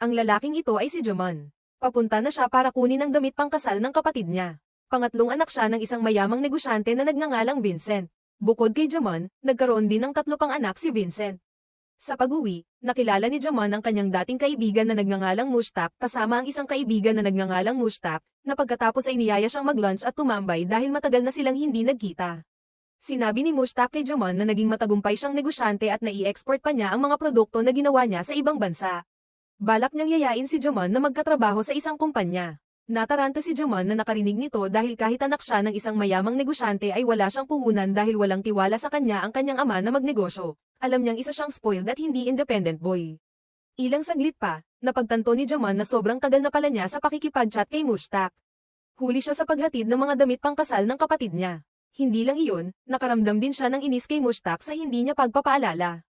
Ang lalaking ito ay si Jomon. Papunta na siya para kunin ang damit pangkasal ng kapatid niya. Pangatlong anak siya ng isang mayamang negosyante na nagngangalang Vincent. Bukod kay Jomon, nagkaroon din ng 3 pang anak si Vincent. Sa pag-uwi, nakilala ni Jomon ang kanyang dating kaibigan na nagngangalang Mushtaq kasama ang isang kaibigan na nagngangalang Mushtaq, na pagkatapos ay niyaya siyang mag-lunch at tumambay dahil matagal na silang hindi nagkita. Sinabi ni Mushtaq kay Jomon na naging matagumpay siyang negosyante at nai-export pa niya ang mga produkto na ginawa niya sa ibang bansa. Balak niyang yayain si Jomon na magkatrabaho sa isang kumpanya. Nataranta si Jomon na nakarinig nito dahil kahit anak siya ng isang mayamang negosyante ay wala siyang puhunan dahil walang tiwala sa kanya ang kanyang ama na magnegosyo. Alam niyang isa siyang spoiled at hindi independent boy. Ilang saglit pa, napagtanto ni Jomon na sobrang tagal na pala niya sa pakikipag-chat kay Mushtaq. Huli siya sa paghatid ng mga damit pangkasal ng kapatid niya. Hindi lang iyon, nakaramdam din siya ng inis kay Mushtaq sa hindi niya pagpapaalala.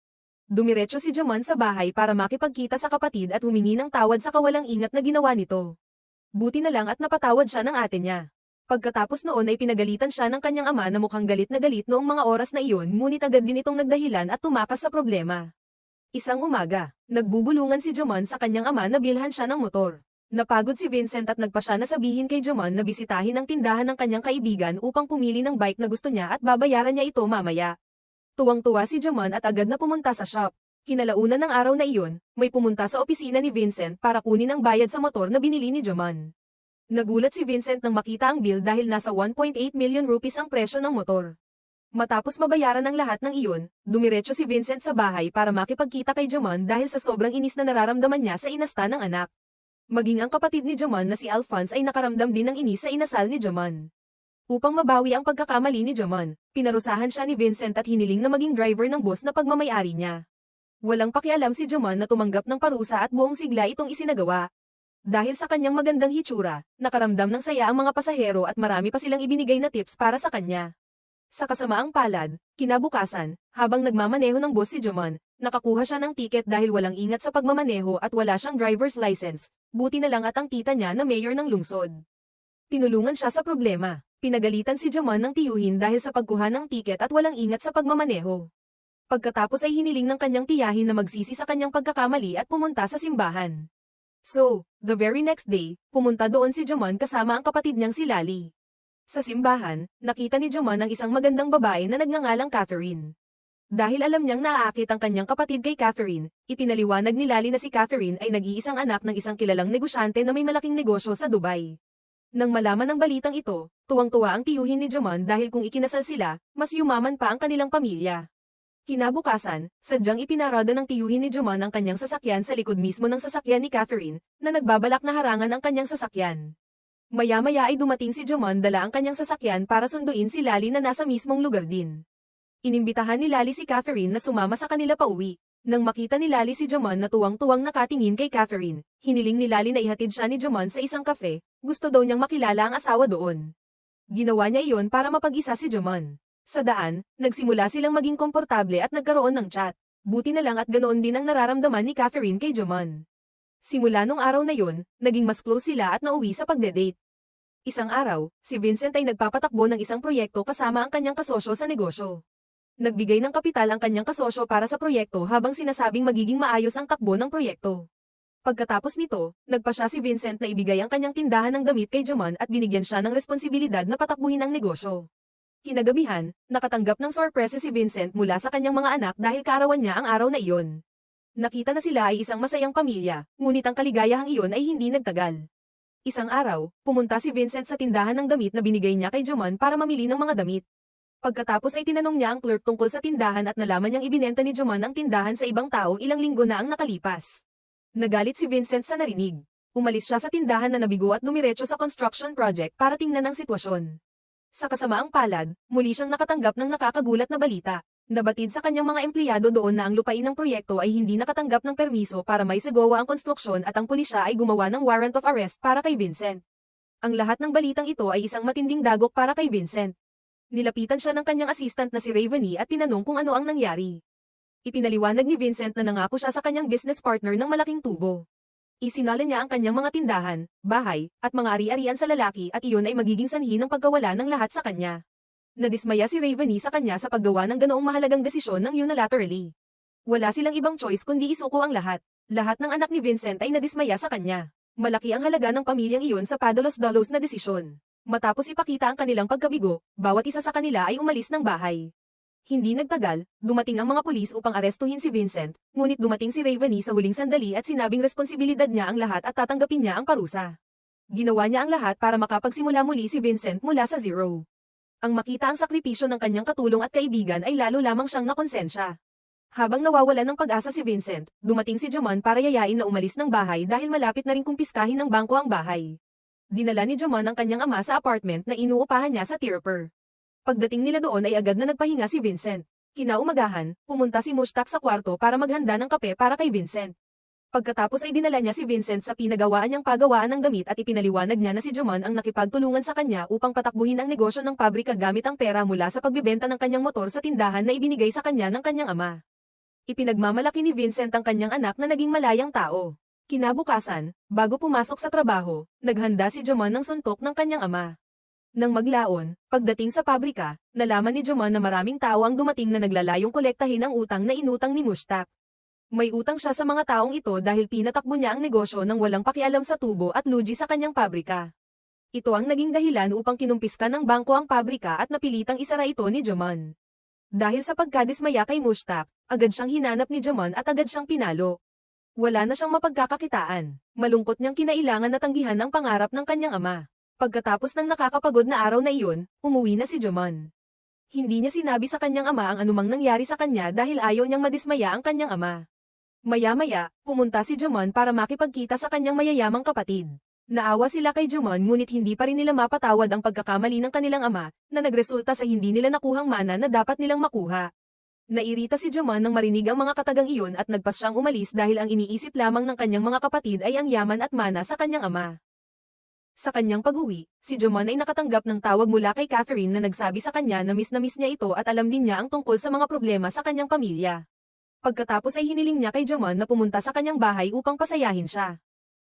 Dumiretso si Jomon sa bahay para makipagkita sa kapatid at humingi ng tawad sa kawalang ingat na ginawa nito. Buti na lang at napatawad siya ng ate niya. Pagkatapos noon ay pinagalitan siya ng kanyang ama na mukhang galit na galit noong mga oras na iyon ngunit agad din itong nagdahilan at tumakas sa problema. Isang umaga, nagbubulungan si Jomon sa kanyang ama na bilhan siya ng motor. Napagod si Vincent at nagpa siya na sabihin kay Jomon na bisitahin ang tindahan ng kanyang kaibigan upang pumili ng bike na gusto niya at babayaran niya ito mamaya. Tuwang-tuwa si Jomon at agad na pumunta sa shop. Kinalaunan ng araw na iyon, may pumunta sa opisina ni Vincent para kunin ang bayad sa motor na binili ni Jomon. Nagulat si Vincent nang makita ang bill dahil nasa 1.8 million rupees ang presyo ng motor. Matapos mabayaran ang lahat ng iyon, dumiretso si Vincent sa bahay para makipagkita kay Jomon dahil sa sobrang inis na nararamdaman niya sa inasta ng anak. Maging ang kapatid ni Jomon na si Alphonse ay nakaramdam din ng inis sa inasal ni Jomon. Upang mabawi ang pagkakamali ni Jomon, pinarusahan siya ni Vincent at hiniling na maging driver ng bus na pagmamayari niya. Walang pakialam si Jomon na tumanggap ng parusa at buong sigla itong isinagawa. Dahil sa kanyang magandang hitsura, nakaramdam ng saya ang mga pasahero at marami pa silang ibinigay na tips para sa kanya. Sa kasamaang palad, kinabukasan, habang nagmamaneho ng bus si Jomon, nakakuha siya ng tiket dahil walang ingat sa pagmamaneho at wala siyang driver's license, buti na lang at ang tita niya na mayor ng lungsod. Tinulungan siya sa problema, pinagalitan si Jomon ng tiyuhin dahil sa pagkuha ng tiket at walang ingat sa pagmamaneho. Pagkatapos ay hiniling ng kanyang tiyahin na magsisi sa kanyang pagkakamali at pumunta sa simbahan. So, the very next day, pumunta doon si Jomon kasama ang kapatid niyang si Lali. Sa simbahan, nakita ni Jomon ang isang magandang babae na nagngangalang Catherine. Dahil alam niyang naaakit ang kanyang kapatid kay Catherine, ipinaliwanag ni Lali na si Catherine ay nag-iisang anak ng isang kilalang negosyante na may malaking negosyo sa Dubai. Nang malaman ng balitang ito, tuwang-tuwa ang tiyuhin ni Jomon dahil kung ikinasal sila, mas yumaman pa ang kanilang pamilya. Kinabukasan, sadyang ipinarada ng tiyuhin ni Jomon ang kanyang sasakyan sa likod mismo ng sasakyan ni Catherine, na nagbabalak na harangan ang kanyang sasakyan. Maya-maya ay dumating si Jomon dala ang kanyang sasakyan para sunduin si Lali na nasa mismong lugar din. Inimbitahan ni Lali si Catherine na sumama sa kanila pauwi. Nang makita ni Lali si Jomon na tuwang-tuwang nakatingin kay Catherine, hiniling ni Lali na ihatid siya ni Jomon sa isang cafe, gusto daw niyang makilala ang asawa doon. Ginawa niya iyon para mapag-isa si Jomon. Sa daan, nagsimula silang maging komportable at nagkaroon ng chat. Buti na lang at ganoon din ang nararamdaman ni Catherine kay Jomon. Simula nung araw na yun, naging mas close sila at nauwi sa pagde-date. Isang araw, si Vincent ay nagpapatakbo ng isang proyekto kasama ang kanyang kasosyo sa negosyo. Nagbigay ng kapital ang kanyang kasosyo para sa proyekto habang sinasabing magiging maayos ang takbo ng proyekto. Pagkatapos nito, nagpa siya si Vincent na ibigay ang kanyang tindahan ng damit kay Jomon at binigyan siya ng responsibilidad na patakbuhin ang negosyo. Kinagabihan, nakatanggap ng sorpresa si Vincent mula sa kanyang mga anak dahil kaarawan niya ang araw na iyon. Nakita na sila ay isang masayang pamilya, ngunit ang kaligayahang iyon ay hindi nagtagal. Isang araw, pumunta si Vincent sa tindahan ng damit na binigay niya kay Jomon para mamili ng mga damit. Pagkatapos ay tinanong niya ang clerk tungkol sa tindahan at nalaman niyang ibinenta ni Jomon ang tindahan sa ibang tao ilang linggo na ang nakalipas. Nagalit si Vincent sa narinig. Umalis siya sa tindahan na nabigo at dumiretso sa construction project para tingnan ang sitwasyon. Sa kasamaang palad, muli siyang nakatanggap ng nakakagulat na balita. Nabatid sa kanyang mga empleyado doon na ang lupain ng proyekto ay hindi nakatanggap ng permiso para may sagawa ang konstruksyon at ang pulisya ay gumawa ng warrant of arrest para kay Vincent. Ang lahat ng balitang ito ay isang matinding dagok para kay Vincent. Nilapitan siya ng kanyang assistant na si Raveny at tinanong kung ano ang nangyari. Ipinaliwanag ni Vincent na nangako siya sa kanyang business partner ng malaking tubo. Isinala niya ang kanyang mga tindahan, bahay, at mga ari-arian sa lalaki at iyon ay magiging sanhi ng pagkawala ng lahat sa kanya. Nadismaya si Raveny sa kanya sa paggawa ng ganoong mahalagang desisyon ng unilaterally. Wala silang ibang choice kundi isuko ang lahat. Lahat ng anak ni Vincent ay nadismaya sa kanya. Malaki ang halaga ng pamilyang iyon sa padalos-dalos na desisyon. Matapos ipakita ang kanilang pagkabigo, bawat isa sa kanila ay umalis ng bahay. Hindi nagtagal, dumating ang mga pulis upang arestuhin si Vincent, ngunit dumating si Raveny sa huling sandali at sinabing responsibilidad niya ang lahat at tatanggapin niya ang parusa. Ginawa niya ang lahat para makapagsimula muli si Vincent mula sa zero. Ang makita ang sakripisyo ng kanyang katulong at kaibigan ay lalo lamang siyang nakonsensya. Habang nawawalan ng pag-asa si Vincent, dumating si Jomon para yayain na umalis ng bahay dahil malapit na ring kumpiskahin ng bangko ang bahay. Dinala ni Jomon ang kanyang ama sa apartment na inuupahan niya sa Tirpur. Pagdating nila doon ay agad na nagpahinga si Vincent. Kinaumagahan, pumunta si Mushtaq sa kwarto para maghanda ng kape para kay Vincent. Pagkatapos ay dinala niya si Vincent sa pinagawaan niyang pagawaan ng damit at ipinaliwanag niya na si Jomon ang nakipagtulungan sa kanya upang patakbuhin ang negosyo ng pabrika gamit ang pera mula sa pagbibenta ng kanyang motor sa tindahan na ibinigay sa kanya ng kanyang ama. Ipinagmamalaki ni Vincent ang kanyang anak na naging malayang tao. Kinabukasan, bago pumasok sa trabaho, naghanda si Jomon ng suntok ng kanyang ama. Nang maglaon, pagdating sa pabrika, nalaman ni Jomon na maraming tao ang dumating na naglalayong kolektahin ang utang na inutang ni Mushtaq. May utang siya sa mga taong ito dahil pinatakbo niya ang negosyo nang walang pakialam sa tubo at lugi sa kanyang pabrika. Ito ang naging dahilan upang kinumpiska ng bangko ang pabrika at napilitang isara ito ni Jomon. Dahil sa pagkadismaya kay Mushtaq, agad siyang hinanap ni Jomon at agad siyang pinalo. Wala na siyang mapagkakakitaan. Malungkot niyang kinailangan na tanggihan ang pangarap ng kanyang ama. Pagkatapos ng nakakapagod na araw na iyon, umuwi na si Jomon. Hindi niya sinabi sa kanyang ama ang anumang nangyari sa kanya dahil ayaw niyang madismaya ang kanyang ama. Maya-maya, pumunta si Jomon para makipagkita sa kanyang mayayamang kapatid. Naawa sila kay Jomon ngunit hindi pa rin nila mapatawad ang pagkakamali ng kanilang ama, na nagresulta sa hindi nila nakuhang mana na dapat nilang makuha. Nairita si Jomon nang marinig ang mga katagang iyon at nagpas siyang umalis dahil ang iniisip lamang ng kanyang mga kapatid ay ang yaman at mana sa kanyang ama. Sa kanyang pag-uwi, si Jomon ay nakatanggap ng tawag mula kay Catherine na nagsabi sa kanya na miss niya ito at alam din niya ang tungkol sa mga problema sa kanyang pamilya. Pagkatapos ay hiniling niya kay Jomon na pumunta sa kanyang bahay upang pasayahin siya.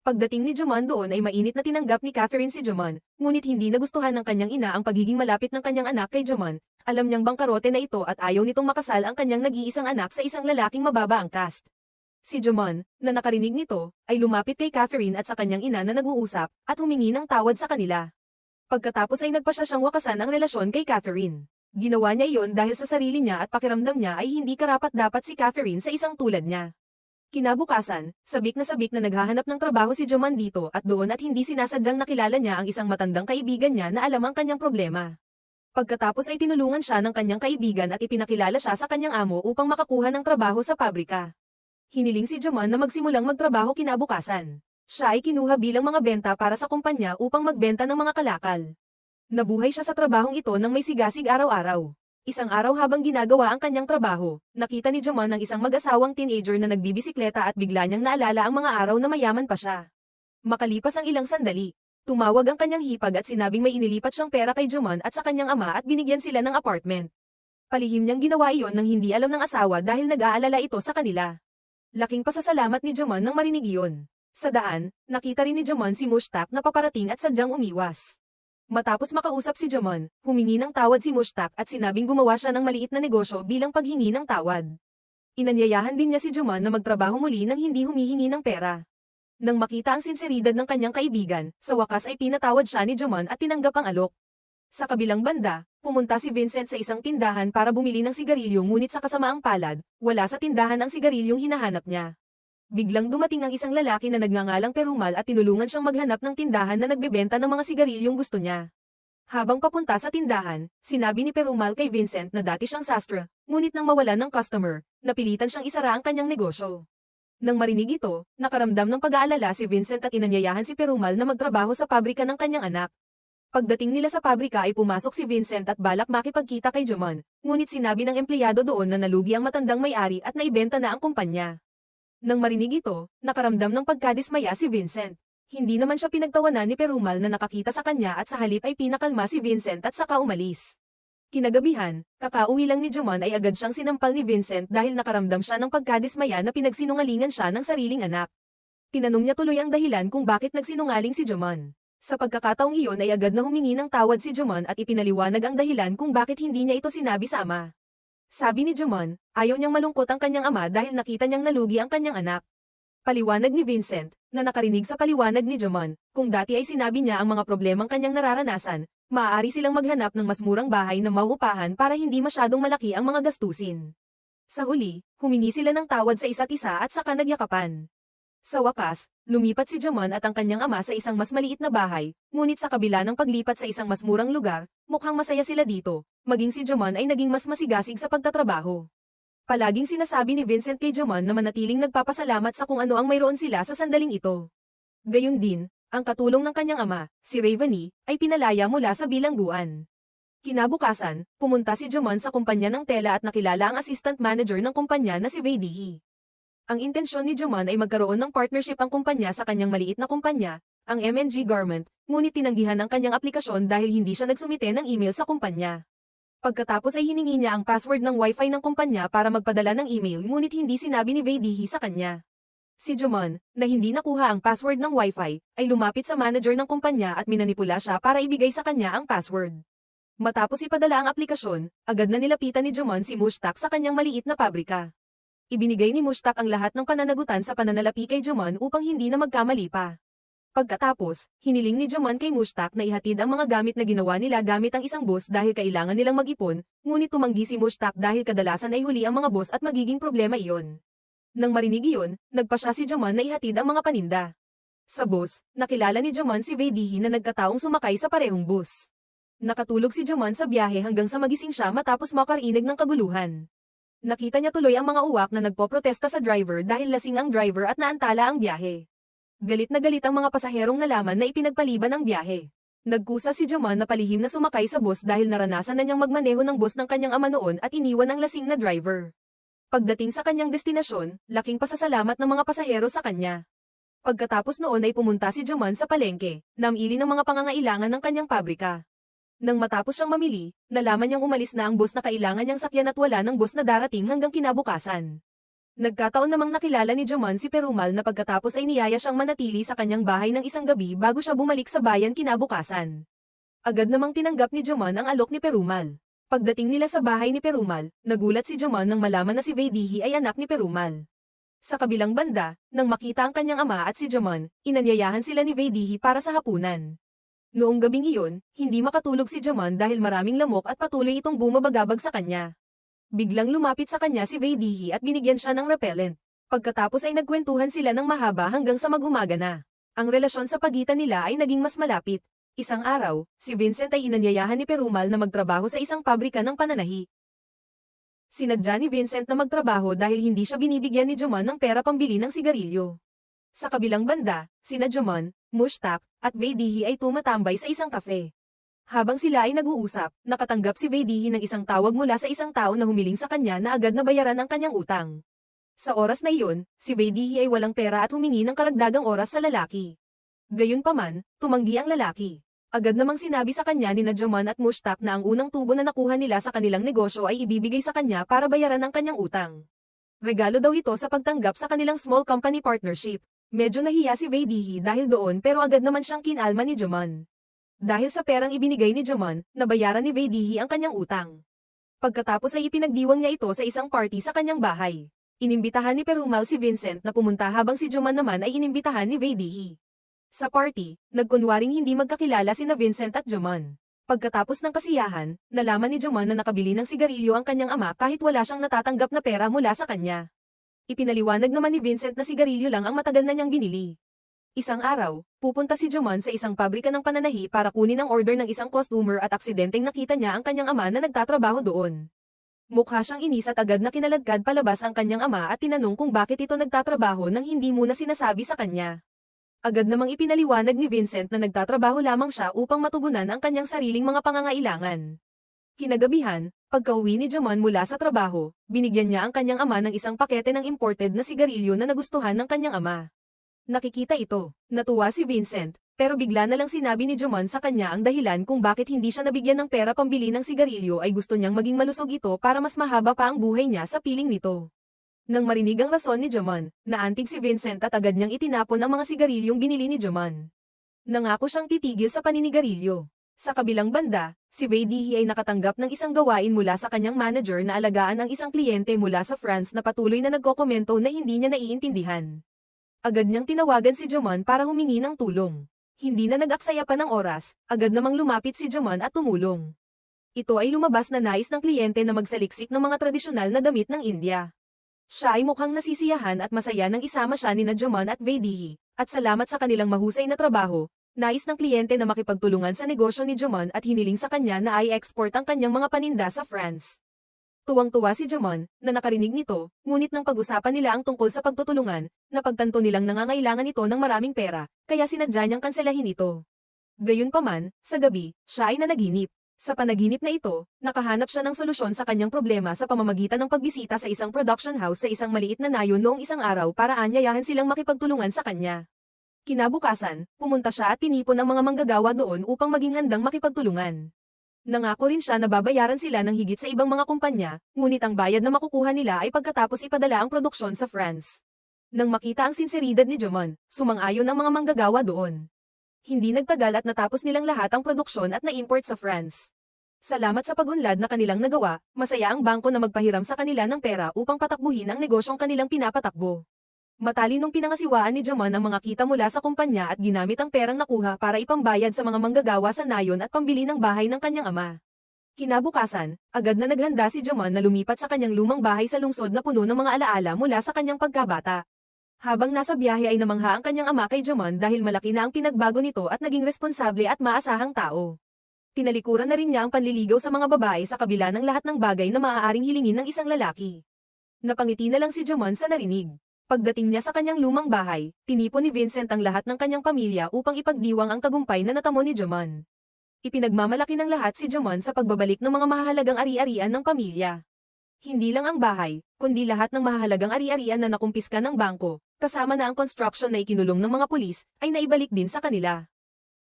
Pagdating ni Jomon doon ay mainit na tinanggap ni Catherine si Jomon, ngunit hindi nagustuhan ng kanyang ina ang pagiging malapit ng kanyang anak kay Jomon. Alam niyang bangkarote na ito at ayaw nitong makasal ang kanyang nag-iisang anak sa isang lalaking mababa ang caste. Si Jomon, na nakarinig nito, ay lumapit kay Catherine at sa kanyang ina na nag-uusap, at humingi ng tawad sa kanila. Pagkatapos ay nagpasya siyang wakasan ang relasyon kay Catherine. Ginawa niya iyon dahil sa sarili niya at pakiramdam niya ay hindi karapat-dapat si Catherine sa isang tulad niya. Kinabukasan, sabik na naghahanap ng trabaho si Jomon dito at doon at hindi sinasadyang nakilala niya ang isang matandang kaibigan niya na alam ang kanyang problema. Pagkatapos ay tinulungan siya ng kanyang kaibigan at ipinakilala siya sa kanyang amo upang makakuha ng trabaho sa pabrika. Hiniling si Jomon na magsimulang magtrabaho kinabukasan. Siya ay kinuha bilang mga benta para sa kumpanya upang magbenta ng mga kalakal. Nabuhay siya sa trabahong ito nang may sigasig araw-araw. Isang araw habang ginagawa ang kanyang trabaho, nakita ni Jomon ang isang mag-asawang teenager na nagbibisikleta at bigla niyang naalala ang mga araw na mayaman pa siya. Makalipas ang ilang sandali, tumawag ang kanyang hipag at sinabing may inilipat siyang pera kay Jomon at sa kanyang ama at binigyan sila ng apartment. Palihim niyang ginawa iyon nang hindi alam ng asawa dahil nag-aalala ito sa kanila. Laking pasasalamat ni Jomon nang marinig iyon. Sa daan, nakita rin ni Jomon si Mushtaq na paparating at sadyang umiwas. Matapos makausap si Jomon, humingi ng tawad si Mushtaq at sinabing gumawa siya ng maliit na negosyo bilang paghingi ng tawad. Inanyayahan din niya si Jomon na magtrabaho muli nang hindi humihingi ng pera. Nang makita ang sinseridad ng kanyang kaibigan, sa wakas ay pinatawad siya ni Jomon at tinanggap ang alok. Sa kabilang banda, pumunta si Vincent sa isang tindahan para bumili ng sigarilyo ngunit sa kasamaang palad, wala sa tindahan ang sigarilyong hinahanap niya. Biglang dumating ang isang lalaki na nagngangalang Perumal at tinulungan siyang maghanap ng tindahan na nagbebenta ng mga sigarilyong gusto niya. Habang papunta sa tindahan, sinabi ni Perumal kay Vincent na dati siyang sastra, ngunit nang mawalan ng customer, napilitan siyang isara ang kanyang negosyo. Nang marinig ito, nakaramdam ng pag-aalala si Vincent at inanyayahan si Perumal na magtrabaho sa pabrika ng kanyang anak. Pagdating nila sa pabrika ay pumasok si Vincent at balak makipagkita kay Jomon, ngunit sinabi ng empleyado doon na nalugi ang matandang may-ari at naibenta na ang kumpanya. Nang marinig ito, nakaramdam ng pagkadismaya si Vincent. Hindi naman siya pinagtawanan ni Perumal na nakakita sa kanya at sa halip ay pinakalma si Vincent at saka umalis. Kinagabihan, kakauwi lang ni Jomon ay agad siyang sinampal ni Vincent dahil nakaramdam siya ng pagkadismaya na pinagsinungalingan siya ng sariling anak. Tinanong niya tuloy ang dahilan kung bakit nagsinungaling si Jomon. Sa pagkakataong iyon ay agad na humingi ng tawad si Jomon at ipinaliwanag ang dahilan kung bakit hindi niya ito sinabi sa ama. Sabi ni Jomon, ayaw niyang malungkot ang kanyang ama dahil nakita niyang nalugi ang kanyang anak. Paliwanag ni Vincent, na nakarinig sa paliwanag ni Jomon, kung dati ay sinabi niya ang mga problemang kanyang nararanasan, maaari silang maghanap ng mas murang bahay na mauupahan para hindi masyadong malaki ang mga gastusin. Sa huli, humingi sila ng tawad sa isa't isa at saka nagyakapan. Sa wakas, lumipat si Jomon at ang kanyang ama sa isang mas maliit na bahay, ngunit sa kabila ng paglipat sa isang mas murang lugar, mukhang masaya sila dito, maging si Jomon ay naging mas masigasig sa pagtatrabaho. Palaging sinasabi ni Vincent kay Jomon na manatiling nagpapasalamat sa kung ano ang mayroon sila sa sandaling ito. Gayun din, ang katulong ng kanyang ama, si Raveny, ay pinalaya mula sa bilangguan. Kinabukasan, pumunta si Jomon sa kumpanya ng tela at nakilala ang assistant manager ng kumpanya na si Veidehi. Ang intensyon ni Jomon ay magkaroon ng partnership ang kumpanya sa kanyang maliit na kumpanya, ang MNG Garment, ngunit tinanggihan ang kanyang aplikasyon dahil hindi siya nagsumite ng email sa kumpanya. Pagkatapos ay hiningi niya ang password ng wifi ng kumpanya para magpadala ng email ngunit hindi sinabi ni Veidehi sa kanya. Si Jomon, na hindi nakuha ang password ng wifi, ay lumapit sa manager ng kumpanya at minanipula siya para ibigay sa kanya ang password. Matapos ipadala ang aplikasyon, agad na nilapitan ni Jomon si Mushtaq sa kanyang maliit na pabrika. Ibinigay ni Mushtaq ang lahat ng pananagutan sa pananalapi kay Jomon upang hindi na magkamali pa. Pagkatapos, hiniling ni Jomon kay Mushtaq na ihatid ang mga gamit na ginawa nila gamit ang isang bus dahil kailangan nilang mag-ipon, ngunit tumanggi si Mushtaq dahil kadalasan ay huli ang mga bus at magiging problema iyon. Nang marinig iyon, nagpasya si Jomon na ihatid ang mga paninda. Sa bus, nakilala ni Jomon si Veidehi na nagkataong sumakay sa parehong bus. Nakatulog si Jomon sa biyahe hanggang sa magising siya matapos makarinig ng kaguluhan. Nakita niya tuloy ang mga uwak na nagpoprotesta sa driver dahil lasing ang driver at naantala ang biyahe. Galit na galit ang mga pasaherong nalaman na ipinagpaliban ang biyahe. Nagkusa si Jomon na palihim na sumakay sa bus dahil naranasan na niyang magmaneho ng bus ng kanyang ama noon at iniwan ang lasing na driver. Pagdating sa kanyang destinasyon, laking pasasalamat ng mga pasahero sa kanya. Pagkatapos noon ay pumunta si Jomon sa palengke, namili ng mga pangangailangan ng kanyang pabrika. Nang matapos siyang mamili, nalaman niyang umalis na ang bus na kailangan niyang sakyan at wala ng bus na darating hanggang kinabukasan. Nagkataon namang nakilala ni Jomon si Perumal na pagkatapos ay niyaya siyang manatili sa kanyang bahay ng isang gabi bago siya bumalik sa bayan kinabukasan. Agad namang tinanggap ni Jomon ang alok ni Perumal. Pagdating nila sa bahay ni Perumal, nagulat si Jomon nang malaman na si Veidehi ay anak ni Perumal. Sa kabilang banda, nang makita ang kanyang ama at si Jomon, inanyayahan sila ni Veidehi para sa hapunan. Noong gabing iyon, hindi makatulog si Jomon dahil maraming lamok at patuloy itong bumabagabag sa kanya. Biglang lumapit sa kanya si Veidehi at binigyan siya ng repellent. Pagkatapos ay nagkwentuhan sila ng mahaba hanggang sa mag-umaga na. Ang relasyon sa pagitan nila ay naging mas malapit. Isang araw, si Vincent ay inanyayahan ni Perumal na magtrabaho sa isang pabrika ng pananahi. Sinadya ni Vincent na magtrabaho dahil hindi siya binibigyan ni Jomon ng pera pambili ng sigarilyo. Sa kabilang banda, sina Jomon, Mushtaq, at Veidehi ay tumatambay sa isang kafe. Habang sila ay nag-uusap, nakatanggap si Veidehi ng isang tawag mula sa isang tao na humiling sa kanya na agad na bayaran ang kanyang utang. Sa oras na iyon, si Veidehi ay walang pera at humingi ng karagdagang oras sa lalaki. Gayunpaman, tumanggi ang lalaki. Agad namang sinabi sa kanya ni Jomon at Mushtaq na ang unang tubo na nakuha nila sa kanilang negosyo ay ibibigay sa kanya para bayaran ang kanyang utang. Regalo daw ito sa pagtanggap sa kanilang small company partnership. Medyo nahiya si Veidehi dahil doon pero agad naman siyang kinalma ni Jomon. Dahil sa perang ibinigay ni Jomon, nabayaran ni Veidehi ang kanyang utang. Pagkatapos ay ipinagdiwang niya ito sa isang party sa kanyang bahay. Inimbitahan ni Perumal si Vincent na pumunta habang si Jomon naman ay inimbitahan ni Veidehi. Sa party, nagkunwaring hindi magkakilala sina Vincent at Jomon. Pagkatapos ng kasiyahan, nalaman ni Jomon na nakabili ng sigarilyo ang kanyang ama kahit wala siyang natatanggap na pera mula sa kanya. Ipinaliwanag naman ni Vincent na sigarilyo lang ang matagal na niyang binili. Isang araw, pupunta si Jomon sa isang pabrika ng pananahi para kunin ang order ng isang customer at aksidenteng nakita niya ang kanyang ama na nagtatrabaho doon. Mukha siyang inis at agad na kinaladkad palabas ang kanyang ama at tinanong kung bakit ito nagtatrabaho nang hindi muna sinasabi sa kanya. Agad namang ipinaliwanag ni Vincent na nagtatrabaho lamang siya upang matugunan ang kanyang sariling mga pangangailangan. Kinagabihan, pagkauwi ni Jomon mula sa trabaho, binigyan niya ang kanyang ama ng isang pakete ng imported na sigarilyo na nagustuhan ng kanyang ama. Nakikita ito, natuwa si Vincent, pero bigla na lang sinabi ni Jomon sa kanya ang dahilan kung bakit hindi siya nabigyan ng pera pambili ng sigarilyo ay gusto niyang maging malusog ito para mas mahaba pa ang buhay niya sa piling nito. Nang marinig ang rason ni Jomon, naantig si Vincent at agad niyang itinapon ang mga sigarilyong binili ni Jomon. Nangako siyang titigil sa paninigarilyo. Sa kabilang banda, si Veidehi ay nakatanggap ng isang gawain mula sa kanyang manager na alagaan ang isang kliyente mula sa France na patuloy na nagkokomento na hindi niya naiintindihan. Agad niyang tinawagan si Jomon para humingi ng tulong. Hindi na nag-aksaya pa ng oras, agad namang lumapit si Jomon at tumulong. Ito ay lumabas na nais ng kliyente na magsaliksik ng mga tradisyonal na damit ng India. Siya ay mukhang nasisiyahan at masaya nang isama siya nina Jomon at Vaidehi, at salamat sa kanilang mahusay na trabaho, nais ng kliyente na makipagtulungan sa negosyo ni Jomon at hiniling sa kanya na i-export ang kanyang mga paninda sa France. Tuwang-tuwa si Jomon, na nakarinig nito, ngunit nang pag-usapan nila ang tungkol sa pagtutulungan, napagtanto nilang nangangailangan ito ng maraming pera, kaya sinadya niyang kanselahin ito. Gayunpaman, sa gabi, siya ay nanaginip. Sa panaginip na ito, nakahanap siya ng solusyon sa kanyang problema sa pamamagitan ng pagbisita sa isang production house sa isang maliit na nayon noong isang araw para anyayahan silang makipagtulungan sa kanya. Kinabukasan, pumunta siya at tinipon ang mga manggagawa doon upang maging handang makipagtulungan. Nangako rin siya na babayaran sila ng higit sa ibang mga kumpanya, ngunit ang bayad na makukuha nila ay pagkatapos ipadala ang produksyon sa France. Nang makita ang sinseridad ni Jomon, sumang-ayon ang mga manggagawa doon. Hindi nagtagal at natapos nilang lahat ang produksyon at na-import sa France. Salamat sa pag-unlad na kanilang nagawa, masaya ang bangko na magpahiram sa kanila ng pera upang patakbuhin ang negosyong kanilang pinapatakbo. Matalinong pinangasiwaan ni Jomon ang mga kita mula sa kumpanya at ginamit ang perang nakuha para ipambayad sa mga manggagawa sa nayon at pambili ng bahay ng kanyang ama. Kinabukasan, agad na naghanda si Jomon na lumipat sa kanyang lumang bahay sa lungsod na puno ng mga alaala mula sa kanyang pagkabata. Habang nasa biyahe ay namangha ang kanyang ama kay Jomon dahil malaki na ang pinagbago nito at naging responsable at maasahang tao. Tinalikuran na rin niya ang panliligaw sa mga babae sa kabila ng lahat ng bagay na maaaring hilingin ng isang lalaki. Napangiti na lang si Jomon sa narinig. Pagdating niya sa kanyang lumang bahay, tinipon ni Vincent ang lahat ng kanyang pamilya upang ipagdiwang ang tagumpay na natamo ni Jomon. Ipinagmamalaki ng lahat si Jomon sa pagbabalik ng mga mahahalagang ari-arian ng pamilya. Hindi lang ang bahay, kundi lahat ng mahahalagang ari-arian na nakumpiska ng bangko, kasama na ang construction na ikinulong ng mga pulis, ay naibalik din sa kanila.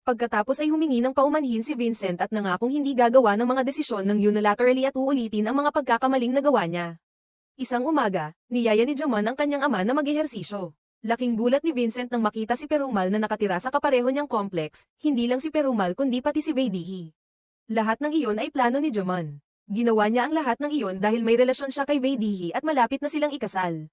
Pagkatapos ay humingi ng paumanhin si Vincent at nangakong hindi gagawa ng mga desisyon ng unilaterally at uulitin ang mga pagkakamaling nagawa niya. Isang umaga, niyaya ni Jomon ang kanyang ama na mag-ehersisyo. Laking gulat ni Vincent nang makita si Perumal na nakatira sa kapareho niyang complex, hindi lang si Perumal kundi pati si Vaidehi. Lahat ng iyon ay plano ni Jomon. Ginawa niya ang lahat ng iyon dahil may relasyon siya kay Vaidehi at malapit na silang ikasal.